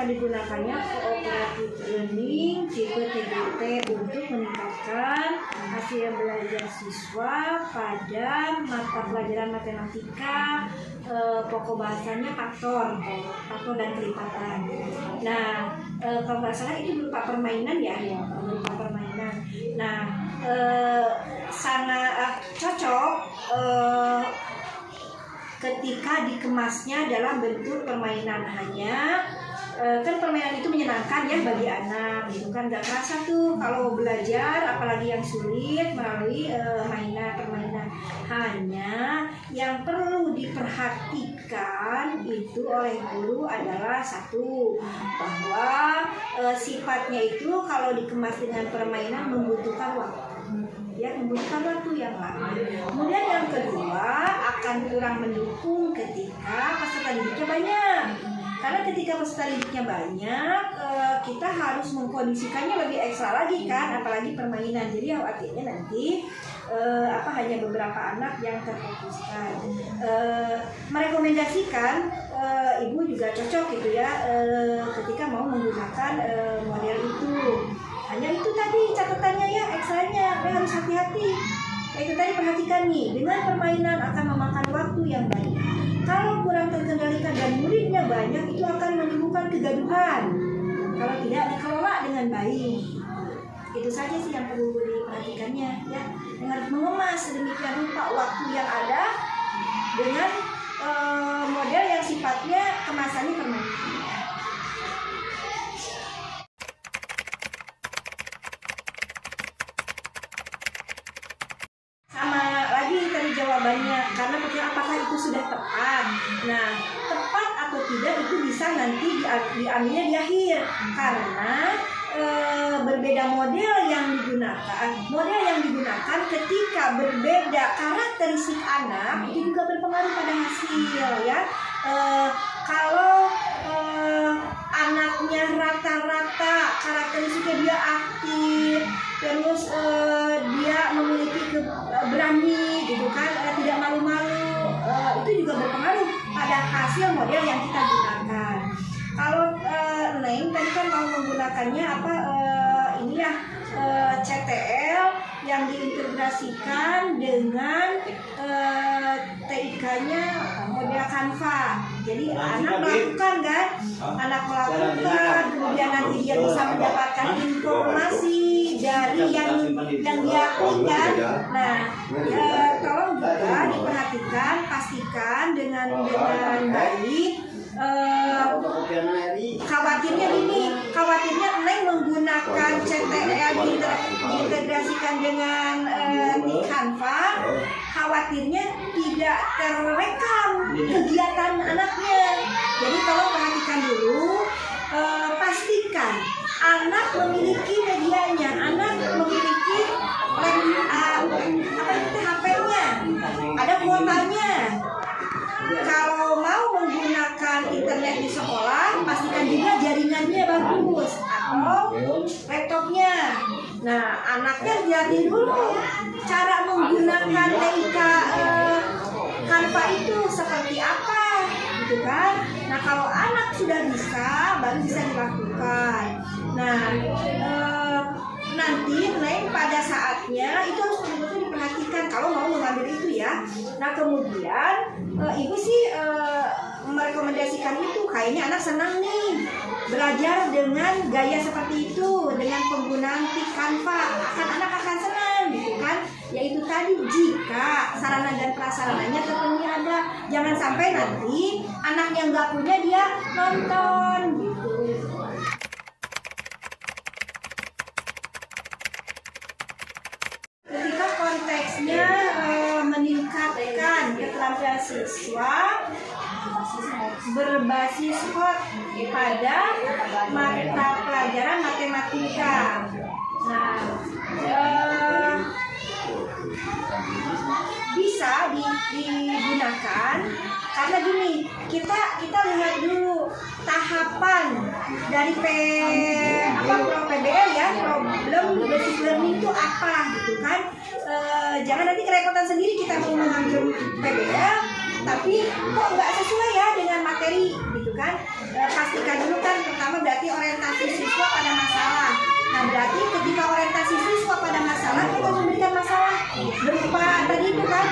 digunakannya cooperative learning tipe TGT untuk meningkatkan hasil belajar siswa pada mata pelajaran matematika, pokok bahasanya faktor dan kelipatan. Nah, kalau nggak salah itu berupa permainan ya, berupa permainan. Nah, sangat cocok ketika dikemasnya dalam bentuk permainan. Hanya kan permainan itu menyenangkan ya bagi anak gitu kan, nggak kerasa tuh kalau belajar apalagi yang sulit melalui permainan. Hanya yang perlu diperhatikan itu oleh guru adalah satu, bahwa sifatnya itu kalau dikemas dengan permainan membutuhkan waktu. Ya, membutuhkan waktu yang lama. Kemudian yang kedua, akan kurang mendukung ketika peserta didiknya banyak. Karena ketika peserta didiknya banyak, kita harus mengkondisikannya lebih ekstra lagi kan, apalagi permainan. Jadi artinya nanti hanya beberapa anak yang terfokuskan. Merekomendasikan ibu juga cocok gitu ya, ketika mau menggunakan model itu. Hanya itu tadi catatannya ya, ekstranya harus hati-hati. Itu tadi perhatikan nih, dengan permainan akan memakan waktu yang banyak. Kalau kurang terkendalikan dan muridnya banyak, itu akan menimbulkan kegaduhan kalau tidak dikelola dengan baik. Itu saja sih yang perlu diperhatikannya ya. Dengan mengemas sedemikian rupa waktu yang ada dengan model yang sifatnya kemasannya permainan. Jawabannya, karena pertanyaan apakah itu sudah tepat. Nah, tepat atau tidak itu bisa nanti diambilnya di akhir, karena berbeda model yang digunakan ketika berbeda karakteristik anak itu juga berpengaruh pada hasil ya. Kalau anaknya rata-rata karakteristiknya dia aktif, terus dia memiliki berani gitu kan, tidak malu-malu, itu juga berpengaruh pada hasil model yang kita gunakan. Kalau Neng tadi kan mau menggunakannya CTL yang diintegrasikan dengan TIK-nya model Canva. Jadi anak melakukan kan, kemudian nanti dia bisa mendapatkan informasi dari yang dia klikkan. Nah, tolong juga diperhatikan, pastikan dengan baik. Khawatirnya Neng menggunakan CTL diintegrasikan dengan Canva, khawatirnya tidak terekam kegiatan anaknya. Jadi tolong perhatikan dulu, pastikan anak memiliki medianya, anak memiliki HP-nya, ada kuotanya. Kalau mau menggunakan internet di sekolah, pastikan juga jaringannya bagus atau laptopnya. Nah, anaknya lihatin dulu cara menggunakan TIK Canva itu seperti apa, gitu kan? Nah, kalau anak sudah bisa, baru bisa dilakukan. Nah, nanti Neng pada saatnya itu harus betul-betul diperhatikan kalau mau mengambil itu ya. Nah, kemudian ibu sih merekomendasikan itu, kayaknya anak senang nih belajar dengan gaya seperti itu, dengan penggunaan TIK Canva, anak akan senang gitu kan. Yaitu tadi jika sarana dan prasarananya terpenuhi ada, jangan sampai nanti anak yang nggak punya dia nonton gitu. Ketika konteksnya meningkatkan keterampilan siswa berbasis hot pada mata pelajaran matematika. Nah, bisa digunakan karena gini, kita lihat dulu tahapan dari PBL ya, problem basic learning itu apa gitu kan. Jangan nanti kerepotan sendiri kita mau mengambil PBL tapi kok nggak sesuai ya dengan materi gitu kan. pastikan dulu kan, pertama berarti orientasi siswa pada masalah. Nah, berarti ketika orientasi siswa pada masalah, kita harus memberikan masalah berupa tadi itu kan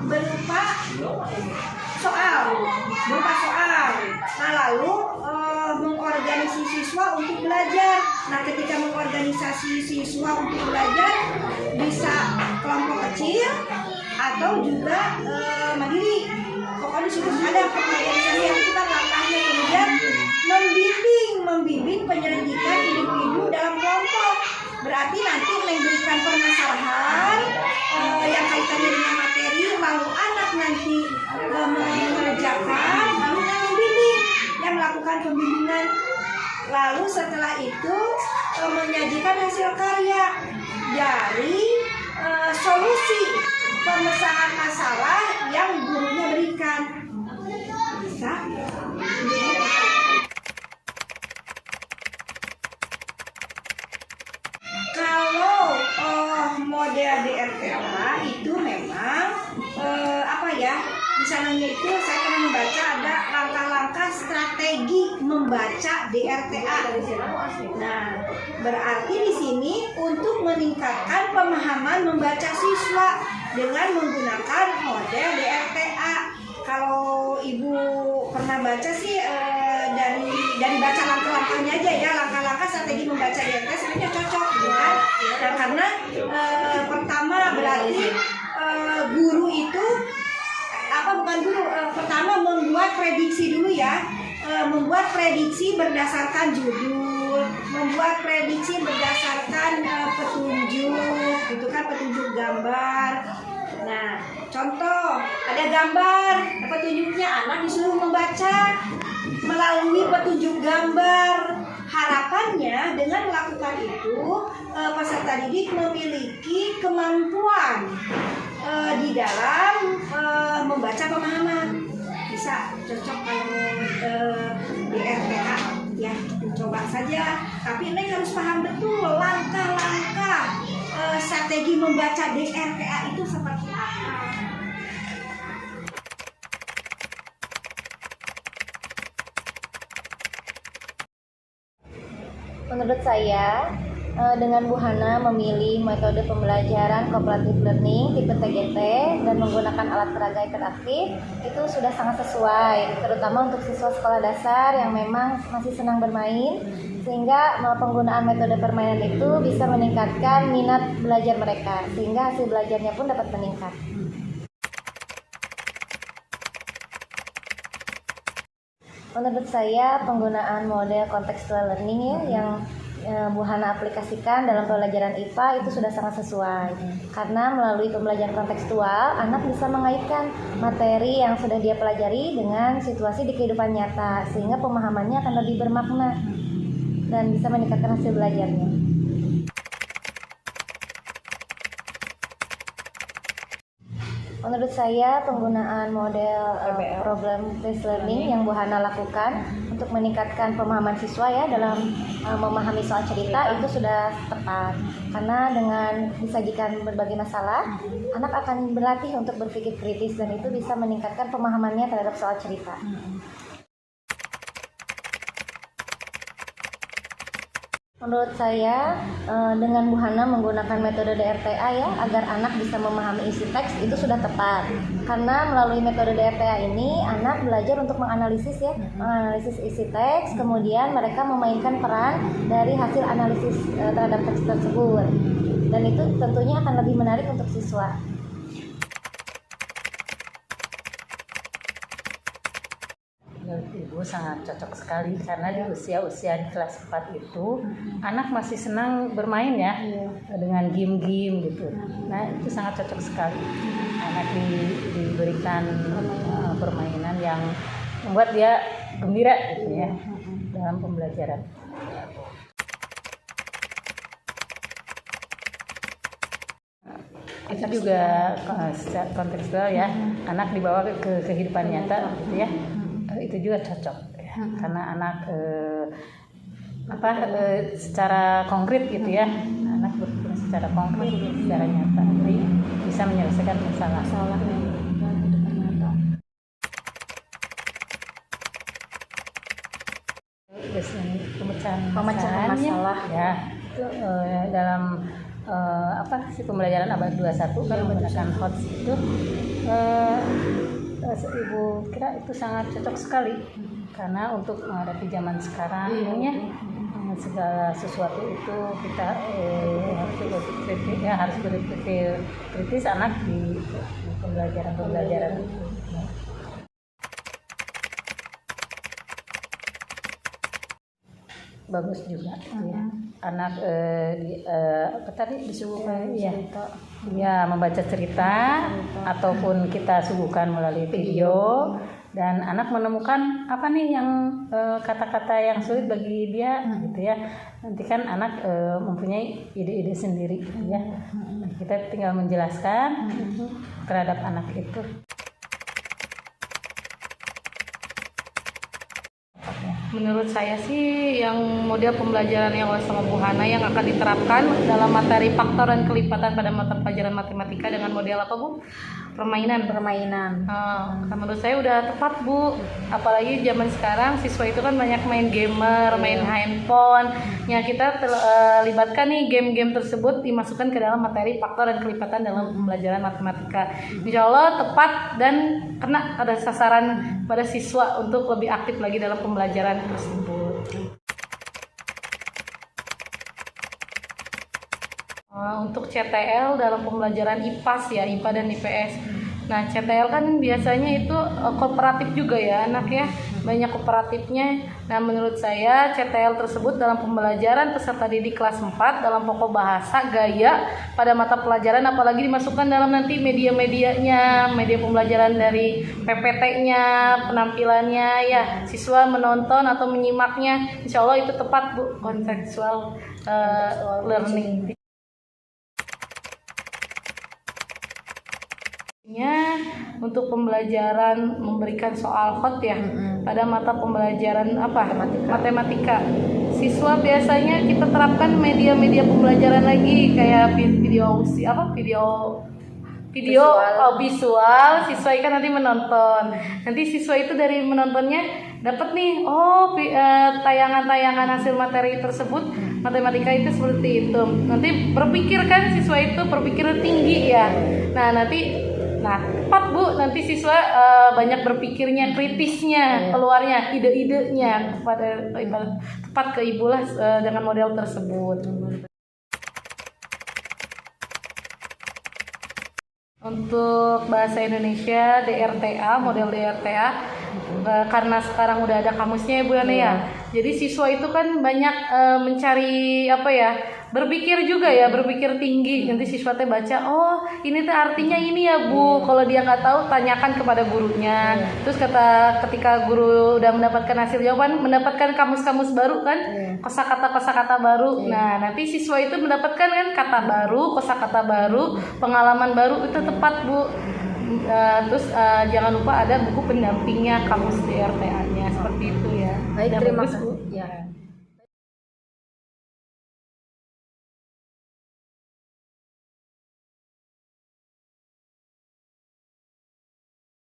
berupa soal. Nah, lalu mengorganisasi siswa untuk belajar. Nah, ketika mengorganisasi siswa untuk belajar, bisa kelompok kecil atau juga mandiri. Pokoknya sudah ada pengorganisasi yang itu kan langkahnya. Kemudian membimbing penyelidikan individu dalam kelompok. Berarti nanti memberikan permasalahan yang kaitannya dengan materi, lalu anak nanti mengerjakan, lalu yang melakukan pembimbingan. Lalu setelah itu menyajikan hasil karya dari solusi pemecahan masalah yang gurunya berikan. Bisa? Kalau model DRTA itu memang di sananya itu saya pernah membaca ada langkah-langkah strategi membaca DRTA. Nah, berarti di sini untuk meningkatkan pemahaman membaca siswa dengan menggunakan model DRTA. Kalau ibu pernah baca sih dari baca langkah-langkahnya aja ya, langkah-langkah strategi membaca DRTA sebenarnya cocok, kan? Nah, karena pertama berarti guru itu pertama membuat prediksi dulu ya, membuat prediksi berdasarkan judul, membuat prediksi berdasarkan petunjuk, gitu kan, petunjuk gambar. Nah, contoh ada gambar, petunjuknya, anak disuruh membaca melalui petunjuk gambar. Harapannya dengan melakukan itu peserta didik memiliki kemampuan di dalam membaca pemahaman. Bisa cocok kalau di RTA ya, coba saja. Tapi Neng harus paham betul langkah-langkah strategi membaca di RTA itu seperti apa. Menurut saya, dengan Bu Hana memilih metode pembelajaran cooperative learning tipe TGT dan menggunakan alat peraga interaktif itu sudah sangat sesuai, terutama untuk siswa sekolah dasar yang memang masih senang bermain, sehingga penggunaan metode permainan itu bisa meningkatkan minat belajar mereka, sehingga hasil belajarnya pun dapat meningkat. Menurut saya, penggunaan model contextual learning ya, yang Bu Hana aplikasikan dalam pembelajaran IPA itu sudah sangat sesuai, karena melalui pembelajaran kontekstual anak bisa mengaitkan materi yang sudah dia pelajari dengan situasi di kehidupan nyata, sehingga pemahamannya akan lebih bermakna dan bisa meningkatkan hasil belajarnya. Menurut saya, penggunaan model problem based learning yang Bu Hana lakukan untuk meningkatkan pemahaman siswa ya dalam memahami soal cerita itu sudah tepat, karena dengan disajikan berbagai masalah, anak akan berlatih untuk berpikir kritis dan itu bisa meningkatkan pemahamannya terhadap soal cerita. Menurut saya, dengan Bu Hana menggunakan metode DRTA ya, agar anak bisa memahami isi teks itu sudah tepat. Karena melalui metode DRTA ini, anak belajar untuk menganalisis ya, menganalisis isi teks, kemudian mereka memainkan peran dari hasil analisis terhadap teks tersebut. Dan itu tentunya akan lebih menarik untuk siswa. Ibu sangat cocok sekali karena di usia-usia di kelas 4 itu anak masih senang bermain ya, dengan game-game gitu. Nah, itu sangat cocok sekali. Anak diberikan permainan yang membuat dia gembira gitu ya dalam pembelajaran. Itu juga secara kontekstual ya, anak dibawa ke kehidupan nyata gitu ya. Itu juga cocok ya, karena anak secara konkret gitu ya, anak berpikir secara konkret, secara nyata, jadi bisa menyelesaikan masalah. pemecahan Pemecahan masalah. ya itu dalam apa sih pembelajaran abad 21 kan menggunakan HOTS itu Ibu kira itu sangat cocok sekali karena untuk menghadapi zaman sekarang ya segala sesuatu itu kita harus berpikir kritis anak di pembelajaran itu. Bagus juga ya. Anak apa tadi disuguhkan ya membaca cerita ataupun kita suguhkan melalui video dan anak menemukan apa nih yang kata-kata yang sulit bagi dia gitu ya. Nanti kan anak mempunyai ide-ide sendiri gitu ya. Kita tinggal menjelaskan terhadap anak itu. Menurut saya sih yang model pembelajaran yang oleh sama Bu Hana yang akan diterapkan dalam materi faktor dan kelipatan pada mata pelajaran matematika dengan model apa Bu? Permainan. Menurut saya udah tepat Bu. Apalagi zaman sekarang siswa itu kan banyak main gamer, main handphone. Ya kita libatkan nih game-game tersebut dimasukkan ke dalam materi faktor dan kelipatan dalam pembelajaran matematika. Insya Allah tepat dan kena pada sasaran pada siswa untuk lebih aktif lagi dalam pembelajaran tersebut. Untuk CTL dalam pembelajaran IPAS ya, IPA dan IPS. Nah, CTL kan biasanya itu kooperatif juga ya anak ya, banyak kooperatifnya. Nah, menurut saya CTL tersebut dalam pembelajaran peserta didik kelas 4 dalam pokok bahasa gaya pada mata pelajaran apalagi dimasukkan dalam nanti media-medianya, media pembelajaran dari PPT-nya, penampilannya ya, siswa menonton atau menyimaknya. Insya Allah itu tepat Bu, kontekstual learning. Untuk pembelajaran memberikan soal hot ya pada mata pembelajaran apa matematika. Siswa biasanya kita terapkan media-media pembelajaran lagi kayak video visual. Siswa kan nanti menonton. Nanti siswa itu dari menontonnya dapat nih tayangan-tayangan hasil materi tersebut. Matematika itu seperti itu. Nanti berpikir kan siswa itu berpikir tinggi ya. Nah, tepat Bu, nanti siswa banyak berpikirnya, kritisnya, keluarnya, ide-idenya tepat ke ibu lah dengan model tersebut. Untuk bahasa Indonesia DRTA, model DRTA, karena sekarang udah ada kamusnya ya Bu Yana ya. Jadi siswa itu kan banyak mencari berpikir juga ya, berpikir tinggi. Nanti siswa teh baca, oh ini teh artinya ini ya Bu. Kalau dia nggak tahu, tanyakan kepada gurunya. Terus ketika guru udah mendapatkan hasil jawaban, mendapatkan kamus-kamus baru kan, kosakata baru. Nah nanti siswa itu mendapatkan kan kata baru, kosakata baru, pengalaman baru, itu tepat Bu. Terus jangan lupa ada buku pendampingnya, kamus DRTA-nya seperti itu ya. Baik, terima kasih.